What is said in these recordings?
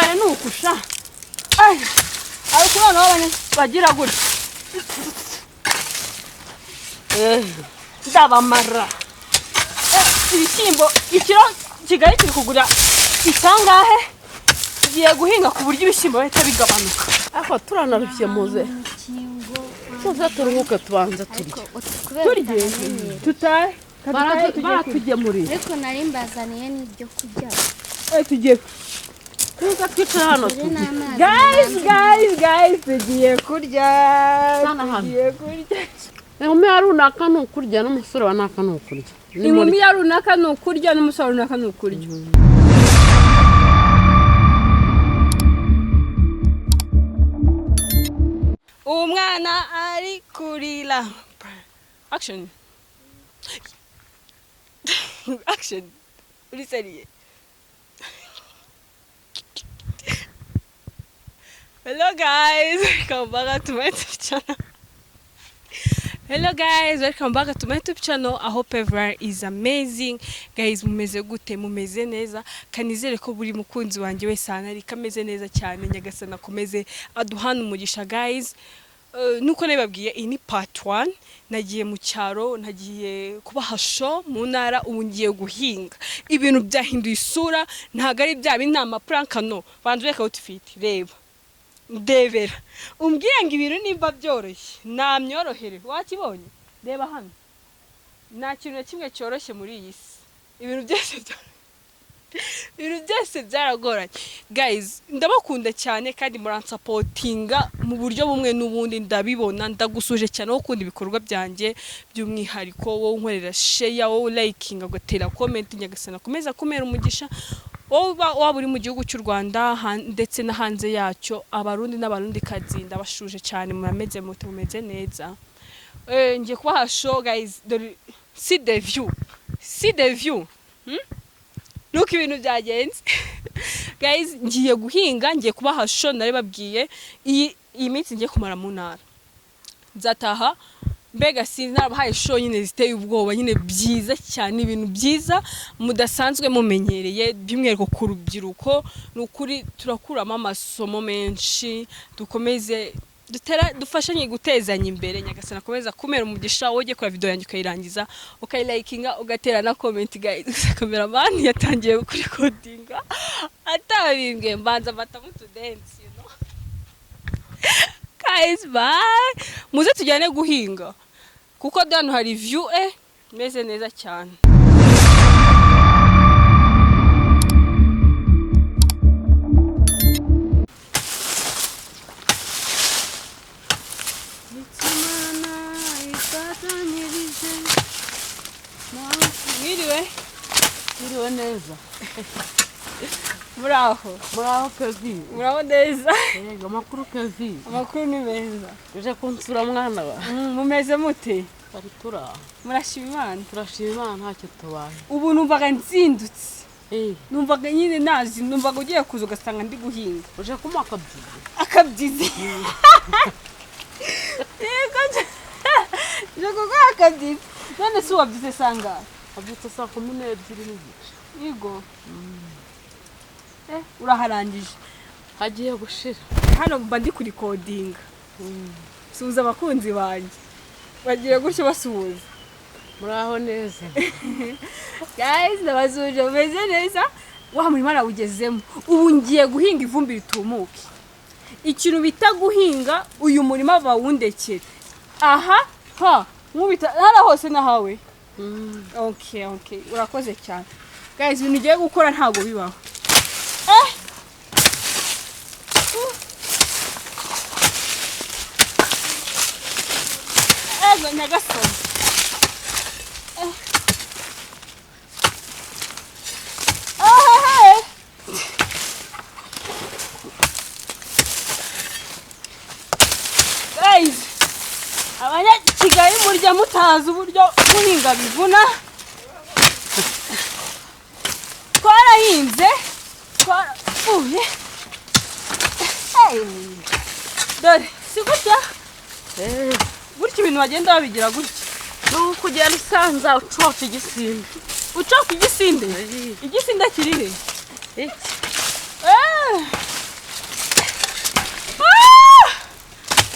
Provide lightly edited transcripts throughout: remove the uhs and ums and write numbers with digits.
dore nukusha ai ariko nabanye bagira gutya ndabamara ibishyimbo ikiro kigali kiri kugura isangahe giye guhinga ku buryo ibishyimbo bahita bigabanuka aho turanarufye muze tuza turuhuke tubanza turye tutahe baratujye muri ariko nari mbazaniye n'ibyo kurya tugiye kuza twicara hano guys tugiye kurya inkumi ya runaka ni ukurya n'umusore wa naka ni ukurya inkumi ya runaka ni ukurya n'umusore wa naka ni ukurya umwana ari kurira action action uri seriye hello guys welcome back to my YouTube channel. Hello guys, welcome back to my YouTube channel. I hope everyone is amazing. Guys, mumeze gute? Mumeze neza. Kanizere ko buri mukunzi wanje wese anari kameze neza cyane nyagasana komeze aduhana umugisha guys. Nuko nababwiye iyi ni part 1. Nagiye mu cyaro, nagiye kubaha show mu ntara ubu ngiye guhinga. Ibintu byahinduye isura, ntago ari bya binama prank no. Banze reka outfit reba. Ndebera umbwiye ngo ibintu nimba byoroshye namyorohere wakibonye reba hano nta kintu kimwe cyoroshye muri iyi si ibintu byose byaragoranye guys ndabakunda cyane kandi muransapotinga mu buryo bumwe n'ubundi ndabibona ndagusuje cyane wo kunda ibikorwa byanjye by'umwihariko wowe unkorera share wowe liking agatera comment nyagasana komeza kumera umugisha waba uri mu gihugu cy'u Rwanda ndetse na hanze yacyo abarundi n'abarundi kazinda bashuje cyane murameze mumeze neza ngiye kubaha show guys see the view nuko ibintu byagenze guys ngiye guhinga ngiye kubaha show nari babwiye iyi minsi ngiye kumara mu ntara nzataha mbega sinarabahaye show nyine ziteye ubwoba nyine byiza cyane ibintu byiza mudasanzwe mumenyereye by'umwereko ku rubyiruko n'ukuri turakuramo amasomo menshi dukomeze dufashanye gutezanya imbere nyagasana komeza kumera umugisha wowe kora video yanjye ukayirangiza ukayilikinga ugatera na comment guys cameraman yatangiye kuri codinga atabimbwe mbanza batamu to dance you know guys bye muze tujyane guhinga kuko dano hari view meze neza cyane Mwiriwe neza Muraho kazi. Muraho neza. Yego makuru kazi. Amakuru ni meza. Uje kunsura mwana wa. Mumeze mute? Bari tura. Murashima Imana. Turashima Imana ntacyo tubaye. Ubu numvaga nzindutse. Numvaga nyine nazi numvaga ugiye kuza ugasanga ndi guhinga. Uje kuma akabyizi. Akabyizi. Yego. Yego akabyizi. None si wabyize sanga. Abyutse saa 12:00 Yego. Uraharangije. Hagiye gushira. Hano mba ndi kuri coding. Suza abakunzi banje. Bagiye gutyo basuhuza. Muraho neza. Guys, ndabazuje umeze neza. Wa muri mara ugezemo. Ubu ngiye guhinga ivumbi ritumuke. Ikintu bita guhinga uyu murima bawundekere. Aha, ha, nkubita hara hose nahawe. Okay. Urakoze cyane. Guys, ibintu ngiye gukora ntago bibaho. Nyagasani. Guys, abanyakigali murya mutazi uburyo guhinga bivuna. Twarahinze. Dore, sigutya. Gutya ibintu bagenda babigira gutya. No kugenda usanza ucoka igisinde. Ucoka igisinde? Igisinde kiri he?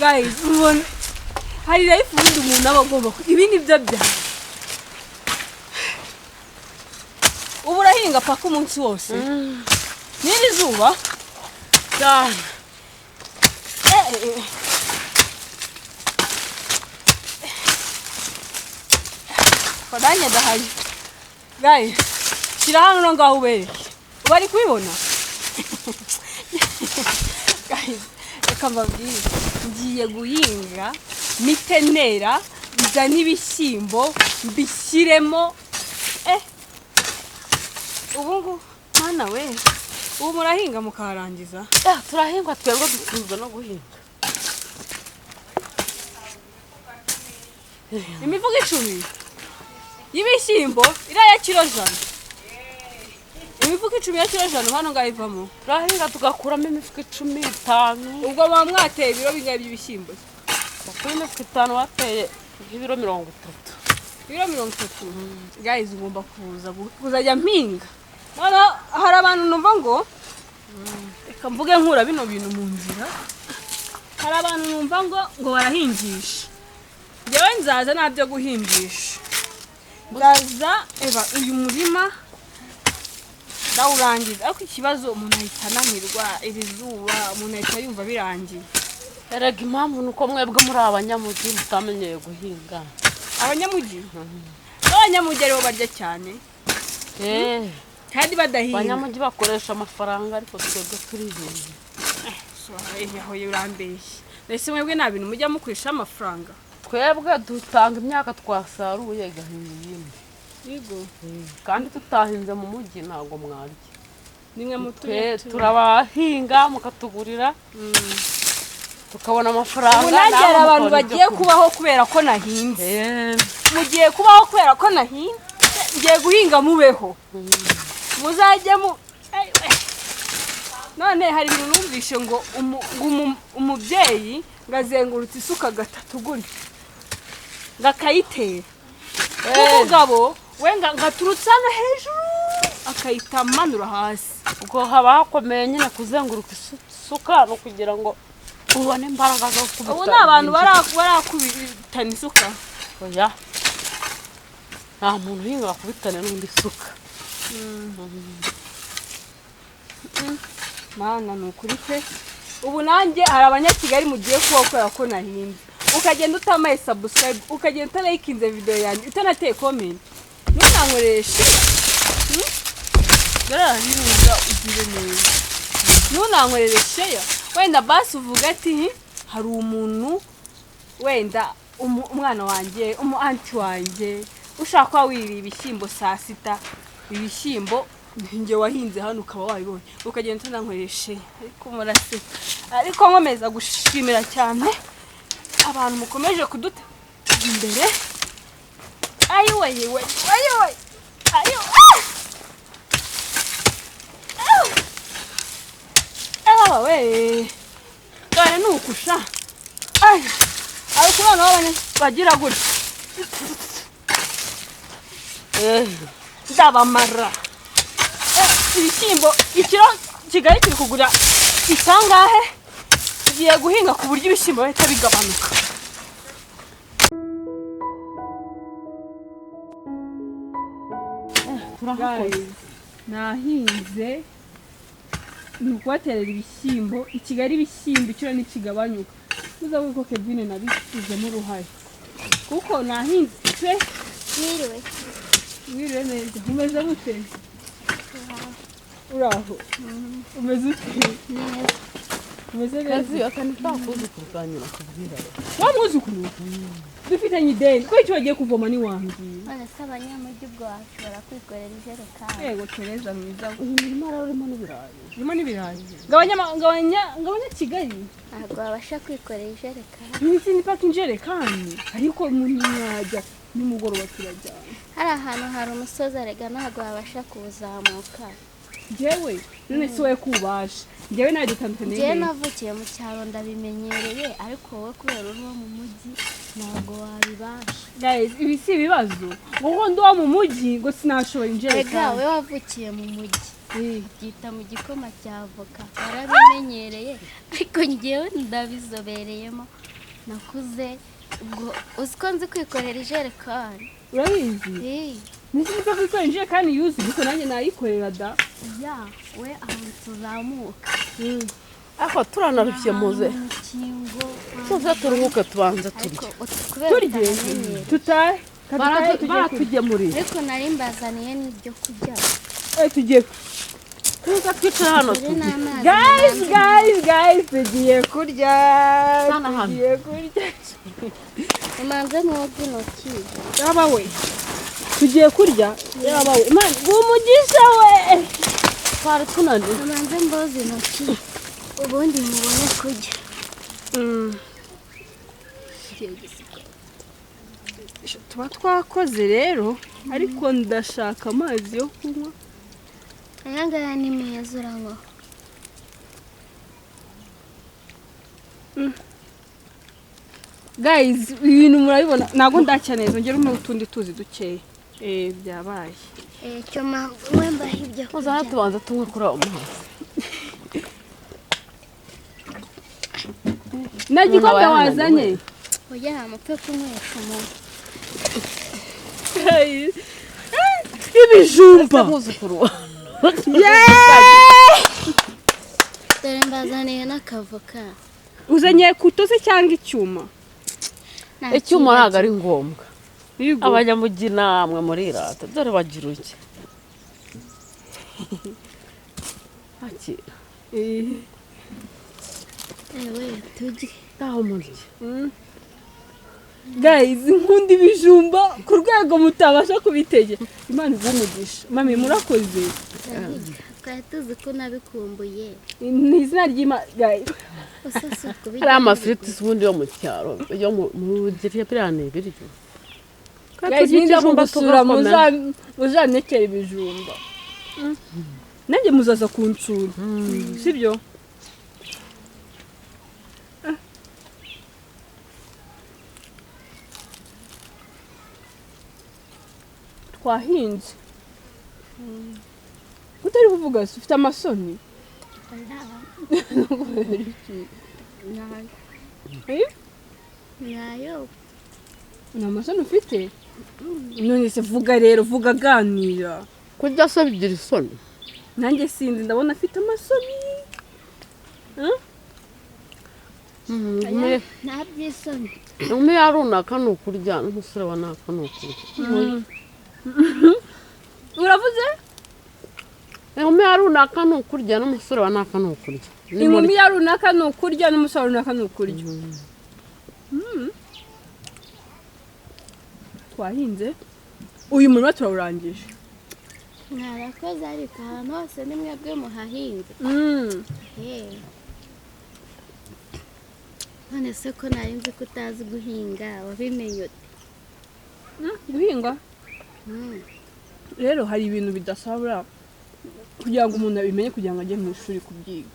guys ubona hari life ubundi umuntu aba agomba ibi ni byo byawe ubu urahinga paka umunsi wose n'iri zuba cyane Kodanya dahaye guys shyira hano ngaho ubereke bari kubibona guys reka mbabwire ngiye guhinga mitenera bizana ibishyimbo mbishyiremo ubu mana we ubu murahinga mukarangiza turahinga twebwe dutunzwe no guhinga imifuka 10 y'ibishyimbo iriya kilo 100 imifuka 10 ya kilo 100 hano ngayivamo turahinga tugakuramo imifuka 15 ubwo baba mwateye ibiro bingahe by'ibishyimbo kuri imifuka 5 wateye ibiro 30 ibiro 30 guys ugomba kuzajya mpinga none hari abantu numva ngo reka mvuge nkura bino bintu mu nzira hari abantu numva ngo barahingisha njyewe nzaza nabyo guhingisha nzaza uyu murima ndawurangiza ariko ikibazo umuntu ahita ananirwa iri zuba umuntu ahita yumva birangiye erega impamvu nuko mwebwe muri abanyamugi mutamenyeye guhinga abanyamugi aribo barya cyane kandi badahinga abanyamugi bakoresha amafaranga ariko twebwe turihinga yaho urambeshye ndetse mwebwe nta bintu mujya mukoresha amafaranga twebwe dutanga imyaka twasaruye gahinga ibindi yego kandi tutahinze mu mujyi ntago mwarya nimwe mutuye turabahinga mukatugurira tukabona amafaranga unagera abantu bagiye kubaho kubera ko nahinze mugiye kubaho kubera ko nahinze ngiye guhinga mubeho muzajye none hari ibintu numvishe ngo umubyeyi ngazengurutse isuka gatatu gutya ngakayitera umugabo we ngaturutse hano hejuru akayita manura hasi ubwo haba hakomeye nyine kuzenguruka isuka no kugira ngo ubone imbaraga zo kubita ubu ni abantu barakubitana isuka oya nta muntu uhinga bakubitane n'undi isuka mana ni ukuri pe ubu nanjye hari abanyakigali mugiye kubaho kubera ko nahinze ukagenda utamaye subscribe ukagenda utanayikinze video yanjye utanateye comment ntunankoreshe barahinga ugire neza ntunankoreshe wenda basi uvuga ati hari umuntu wenda umwana wanjye anti wanjye ushaka wiri ibishyimbo saa sita ibishyimbo nge wahinze hano ukaba wabibonye ukagenda utanankoreshe ariko murase ariko nkomeza gushimira cyane abantu mukomeje kuduteza imbere ayiwe dore nukusha ariko noneho bagira gutya ndabamara ibishyimbo ikiro kigali kiri kugura isangahe tugiye guhinga ku buryo ibishyimbo bihita bigabanuka nahinze ni ukubaterera ibishyimbo i kigali ibishyimbo ikiro ntikigabanyuka muzavuga ko Kevin nabishyizemo uruhare kuko nahinze mwiriwe neza umeze gute uraho umeze ute umeze neza akandi twakuzukuru kanyura kubwira wamuzukuru dufitanye ideni ko icyo bagiye kuvoma ni wangiye none se abanyamugi ubwo bashobora kwikorera ijerekani yego Tereza mwiza urimo n'ibirayi gabanya Kigali ntabwo babasha kwikorera ijerekani n'isi ni paka injerekani ariko umuntu yajya nimugoroba turajyana hari ahantu hari umusozi arega ntabwo babasha kuwuzamuka njyewe none si wowe kubasha njyewe nawe dutandukanye njyewe navukiye mu cyaro ndabimenyereye ariko wowe kubera uri wo mu mujyi ntabwo wabibasha guys ibi si ibibazo ngo ndi wo mu mujyi ngo sinashobora injerekani rega we wavukiye mu mujyi byita mu gikoma cya avoka warabimenyereye ariko njyewe ndabizobereyemo nakuze ubwo uzi ko nzi kwikorera ijerekani. urabizi nisize kwikorera injerekani yuzuye ariko nanjye nayikorera da. Ya we ahantu tuzamuka ariko turanarushye muze mukingo tuze turuhuke tubanze turye turye tutahe baratugemuriye ariko nari mbazaniye n'ibyo kurya. tugiye tuza twicara hano Dore n'amazi guys tugiye kurya Hano, hano. tugiye kurya umanze nkoge intoki. yaba we tugiye kurya yaba we Imana umugisha we twari tunaniwe umanze mboze intoki ubundi mubone kurya. tuba twakoze rero ariko ndashaka amazi yo kunywa. aya ngaya ni meza uranywa. guys ibintu murabibona ntabwo ndacya neza ngera umwe utundi tuzi dukeya byabaye cyo mpamvu we mbaha ibyo muze hano tubanza tunywe kuri ayo mazi nta gikombe wazanye oya mupfe kunywesha umuntu. ibijumba muzukuru dore mbazaniye n'akavoka. uzanye kutoze cyangwa icyuma? icyuma ntabwo ari ngombwa Yego. abanyamujyi namwe muri irata dore bagira uke akira ewe tujye ntaho murya guys nkunda ibijumba ku rwego mutabasha kubitegera. Imana igumugisha mami murakoze twari tuzi ko nabikumbuye. ni izina ry'Imana guys. usasa kubijya hari amafiriti ubundi yo mu cyaro yo mu gipirane biryo guys ninjya gusura muzanekera ibijumba nanjye muzaza kunsura sibyo? twahinze utari kuvuga se ufite amasoni nayo nta masoni ufite none se vuga rero vuga ganira kurya se bigira isoni nanjye sinzi ndabona afite amasoni nta by'isoni. umwe yarunaka ni ukurya n'umusore wa naka ni ukurya uravuze umwe yarunaka ni ukurya n'umusore wa naka ni ukurya inkumi ya runaka ni ukurya n'umusore runaka ni ukurya twahinze uyu murima turawurangije mwarakoze ariko ahantu hose ni mwebwe muhahinze. none se ko nari nzi ko utazi guhinga wabimenye ute? guhinga rero hari ibintu bidasabura kugira ngo umuntu abimenye kugira ngo ajye mu ishuri kubyiga.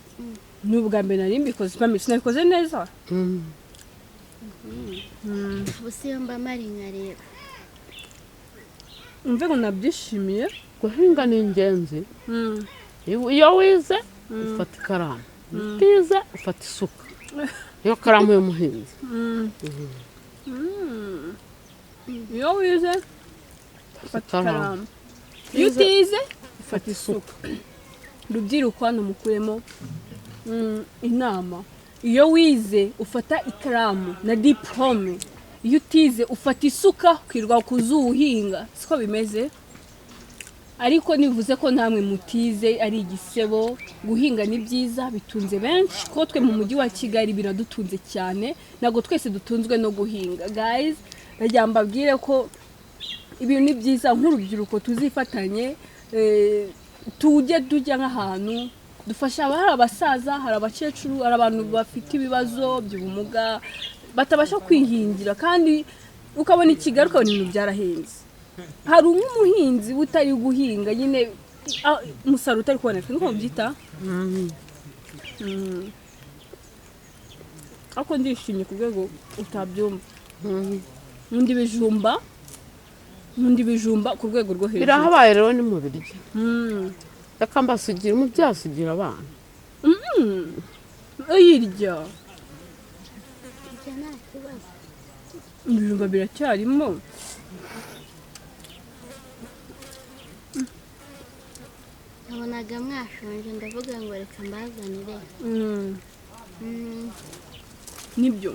ni ubwa mbere nari mbikoze sinabikoze neza. gusa iyo mba mari nkareba umve ngo nabyishimiye. guhinga ni ingenzi iyo wize ufata ikaramu utize ufata isuka iyo karamu y'umuhinzi iyo wize ufata ikaramu iyo utize ufata isuka. rubyiruko hano mukuremo inama iyo wize ufata ikaramu na diplome iyo utize ufata isuka ukirwa kuzuhinga siko bimeze. ariko nivuze ko namwe mutize ari igisebo guhinga ni byiza bitunze benshi ko twe mu mujyi wa Kigali biradutunze cyane nago twese dutunzwe no guhinga guys. Ndagira mbabwire ko ibintu ni byiza nk'urubyiruko tuzifatanye tujye tujya nk'ahantu dufasha hari abasaza hari abakecuru hari abantu bafite ibibazo by'ubumuga batabasha kwihingira kandi ukabona ikigali ukabona ibintu byarahenze. hari umuhinzi utari guhinga nyine umusaruro utari kuboneka niko byita. ako ndishimye ku rwego utabyumva. nkunda ibijumba ku rwego rwo hejuru. birahabaye rero ni mu biryo reka mbasugira umubyasugira abana uyirya biryoshye nta kibazo. ibijumba biracyarimo. Nabonaga mwashonje ndavuga ngo reka mbazanire. Nibyo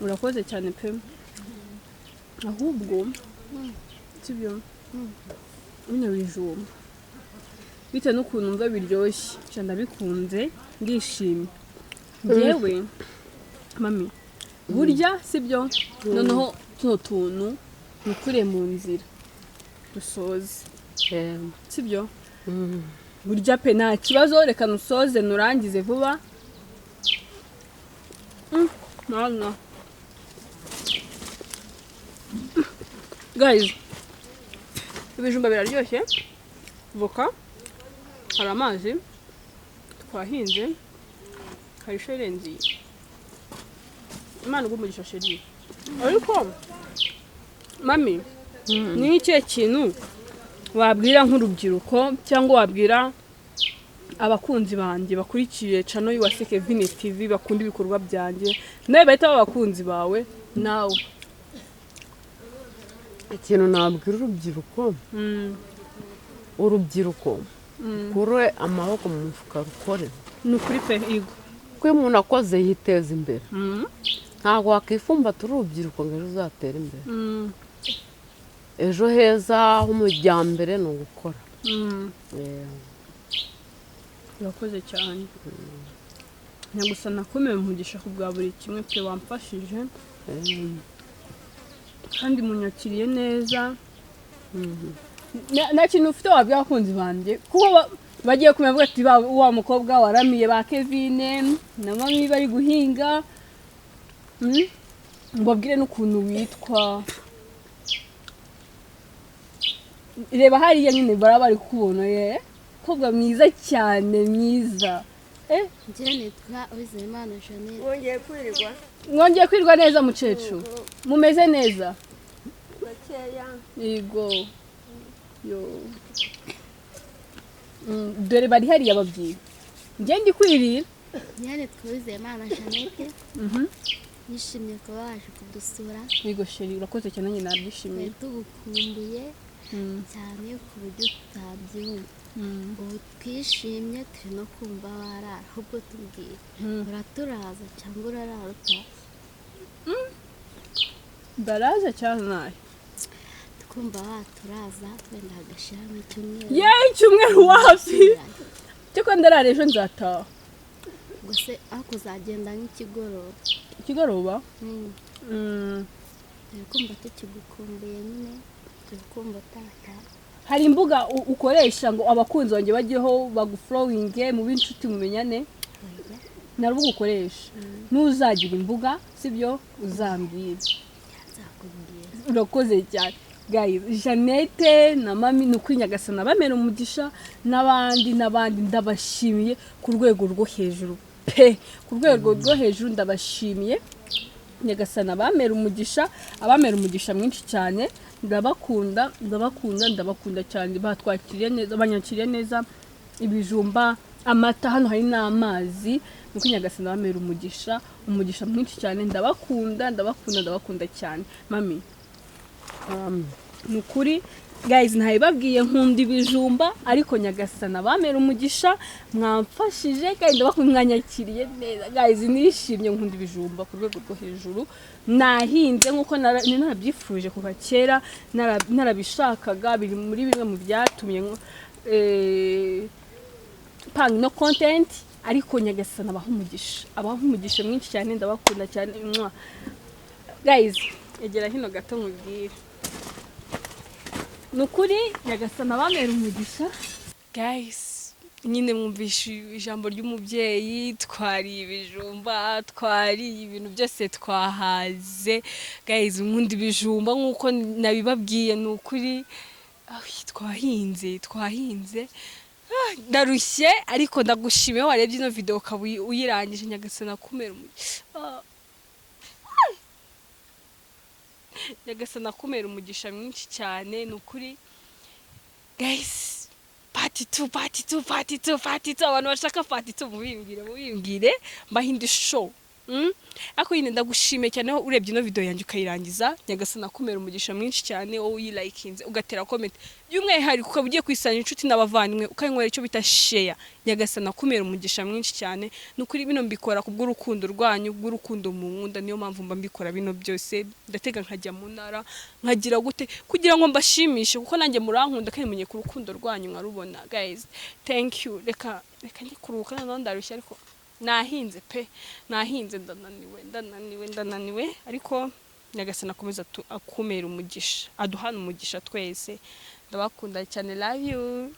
urakoze cyane pe, ahubwo sibyo bino bijumba bitewe n'ukuntu mva biryoshye nca ndabikunze ndishimye njyewe mami burya sibyo. Noneho tuno tuntu nikure mu nzira dusoze sibyo. Burya pe nta kibazo, reka nusoze nurangize vuba. Mwana guys, ibijumba biraryoshye, voka, hari amazi twahinze, hari sherenzi. Imana ugumugisha sheri. Ariko mami ni ikihe kintu wabwira nk'urubyiruko cyangwa wabwira abakunzi banjye bakurikiye channel y'Uwase Kevin TV bakunda ibikorwa byanjye nawe bahita abakunzi bawe nawe? ikintu nabwira urubyiruko kure amaboko mu mufuka rukore. Ni ukuri pe igo ko iyo umuntu akoze yiteza imbere, ntabwo wakifumba turi urubyiruko ngo ejo uzatera imbere. Ejo heza h'umujyambere ni ugukora. urakoze cyane. Nyagusa nakomeye umugisha ku bwa buri kimwe pe wamfashije kandi munyakiriye neza. Nta kintu ufite wabwira abakunzi banjye kuko bagiye kumenya ati wa mukobwa waramiye ba Kevin na mami bari guhinga. Mbabwire n'ukuntu witwa, reba hariya nyine bari kubona kobwa mwiza cyane mwiza. Njye nitwa Uwizeyimana Jeannette. Mwongeye kwirirwa neza mukecuru? Mumeze neza? Yego. Yo. Dore bari hariya babwiye. Njye ndi kwirira. Njye nitwa Uwizeyimana Jeannette. Nishimiye kuba waje kudusura. Yego sheri urakoze cyane, nanjye nabyishimiye. Tugukumbuye cyane ku buryo tutabyumva. Ubu twishimye turi no kumva warara, ahubwo tubwire uraturaza cyangwa urarara utashye? Baraza cyane nayo tukumva waturaza wenda hagashiramo icyumweru. Icyumweru wapi? Cyoko ndarara ejo nzataha. Gusa aho kuzagenda nk'ikigoroba. Ikigoroba? Turi kumva tukigukumbuye nyine, turi kumva utataha. Hari imbuga ukoresha ngo abakunzi banjye bajyeho baguflowinge mu b'inshuti mumenyane? Na rubuga ukoresha nuzagira imbuga sibyo uzambwira. Urakoze cyane guys. Jeannette na mami n'ukuri Nyagasana bamera umugisha, n'abandi ndabashimiye ku rwego rwo hejuru pe, ku rwego rwo hejuru ndabashimiye. Nyagasana bamera umugisha, abamera umugisha mwinshi cyane. Ndabakunda cyane, batwakiriye neza, banyakiriye neza. Ibijumba, amata, hano hari n'amazi. Nuko Nyagasana bamera umugisha mwinshi cyane. Ndabakunda cyane mami. Nukuri guys, ntabibabwiye nkunda ibijumba, ariko Nyagasana bamera umugisha, mwamfashije kandi mwanyakiriye neza guys. Nishimye, nkunda ibijumba ku rwego rwo hejuru. Nahinze nkuko narabyifuje kuva kera, narabishakaga, biri muri bimwe mu byatumye pang no content, ariko Nyagasana abaha umugisha mwinshi cyane. Ndabakunda cyane guys. Egera hino gato mubwire nukuri Nyagasana bamera umugisha guys. Nyine mwumvisha ijambo ry'umubyeyi, twariye ibijumba, twariye ibintu byose twahaze guys. Nkunda ibijumba nkuko nabibabwiye, nukuri twahinze. Ndarushye ariko ndagushimiye warebye ino video ukaba uyirangije. Nyagasana kumera umugisha, Nyagasana kumera umugisha mwinshi cyane nukuri guys. Part 2 abantu bashaka part 2 mubimbwire mbahindi show. ariko nyine ndagushimiye cyane aho urebye ino video yanjye ukayirangiza nyagasana akumera umugisha mwinshi cyane wowe uyilayikinze ugatera comment by'umwihariko ukaba ugiye kwisana inshuti n'abavandimwe ukayinywera icyo bita share nyagasana akumera umugisha mwinshi cyane nukuri bino mbikora kubw'urukundo rwanyu bw'urukundo mu nkunda niyo mpamvu mba mbikora bino byose ndatega nkajya mu ntara nkagira gute kugira ngo mbashimishe kuko nanjye murankunda kandi menye ku rukundo rwanyu nkarubona guys thank you reka njye kuruhuka noneho ndarushya ariko nahinze pe nahinze ndananiwe ariko nyagasana akomeza akumera umugisha aduhana umugisha twese ndabakunda cyane love you